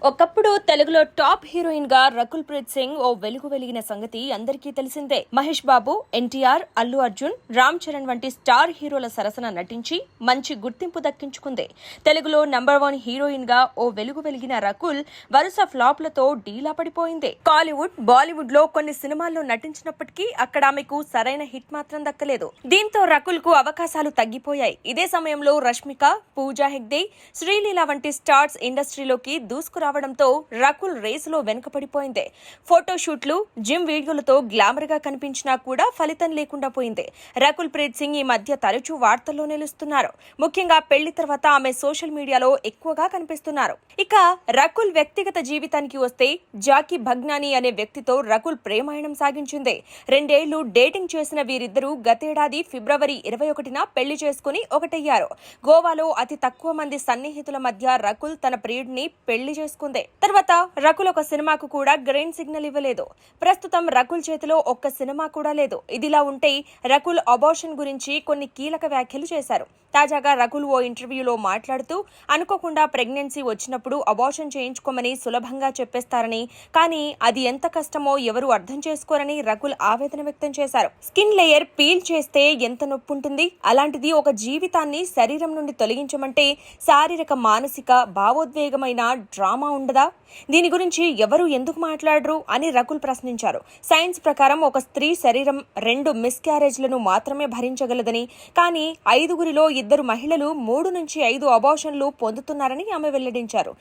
ఒకప్పుడు తెలుగులో top heroine గా రకుల్ ప్రీత్ సింగ్ ఓ వెలుగు వెలిగిన సంగతి అందరికీ తెలిసిందే. మహేష్ బాబు, ఎన్టీఆర్, అల్లు అర్జున్, రామ్ చరణ్ వంటి స్టార్ హీరోల సరసన నటించి మంచి గుర్తింపు దక్కించుకుంది. తెలుగులో నంబర్ 1 హీరోయిన్ గా ఓ వెలుగు వెలిగిన రకుల్ వరుస ఫ్లాప్లతో డీలా పడిపోయింది. టాలీవుడ్, బాలీవుడ్ లో కొన్ని సినిమాల్లో నటించినప్పటికీ అక్కడ ఆమెకు సరైన హిట్ మాత్రం దక్కలేదు. దీంతో రకుల్ కు అవకాశాలు తగ్గిపోయాయి. ఇదే సమయంలో రష్మిక, పూజా హెగ్డే, శ్రీలీల వంటి స్టార్స్ ఇండస్ట్రీలోకి దూసుకురావడంతో రకుల్ రేసులో వెనుకపడిపోయింది. ఫోటోషూట్లు, జిమ్ వీడియోలతో గ్లామర్ గా కనిపించినా కూడా ఫలితం లేకుండా పోయింది. రకుల్ ప్రీత్ సింగ్ ఈ మధ్య తరచూ వార్తల్లో నిలుస్తున్నారు. ముఖ్యంగా పెళ్లి తర్వాత ఆమె సోషల్ మీడియాలో ఎక్కువగా కనిపిస్తున్నారు. ఇక రకుల్ వ్యక్తిగత జీవితానికి వస్తే జాకీ భగ్నాని అనే వ్యక్తితో రకుల్ ప్రేమాయణం సాగించింది. 2 ఏళ్లు డేటింగ్ చేసిన వీరిద్దరూ గతేడాది ఫిబ్రవరి 21న పెళ్లి చేసుకుని ఒకటయ్యారు. గోవాలో అతి తక్కువ మంది సన్నిహితుల మధ్య రకుల్ తన ప్రియుడిని పెళ్లి చేసుకుంది. తర్వాత రకుల్ ఒక సినిమాకు కూడా గ్రీన్ సిగ్నల్ ఇవ్వలేదు. ప్రస్తుతం రకుల్ చేతిలో ఒక్క సినిమా కూడా లేదు. ఇదిలా ఉంటే రకుల్ అబార్షన్ గురించి కొన్ని కీలక వ్యాఖ్యలు చేశారు. తాజాగా రకుల్ ఓ ఇంటర్వ్యూలో మాట్లాడుతూ అనుకోకుండా ప్రెగ్నెన్సీ వచ్చినప్పుడు అబార్షన్ చేయించుకోమని సులభంగా చెప్పేస్తారని, కానీ అది ఎంత కష్టమో ఎవరు అర్థం చేసుకోరని రకుల్ ఆవేదన వ్యక్తం చేశారు. స్కిన్ లేయర్ పీల్ చేస్తే ఎంత నొప్పి ఉంటుంది, అలాంటిది ఒక జీవితాన్ని శరీరం నుండి తొలగించమంటే శారీరక, మానసిక, భావోద్వేగమైన డ్రామా ఉండదా? దీని గురించి ఎవరు ఎందుకు మాట్లాడరు అని రకుల్ ప్రశ్నించారు. సైన్స్ ప్రకారం ఒక స్త్రీ శరీరం 2 మిస్క్యారేజ్లను మాత్రమే భరించగలదని, కానీ 5గురిలో 2 మహిళలు 3 నుంచి 5 అబార్షన్లు పొందుతున్నారని ఆమె వెల్లడించారు.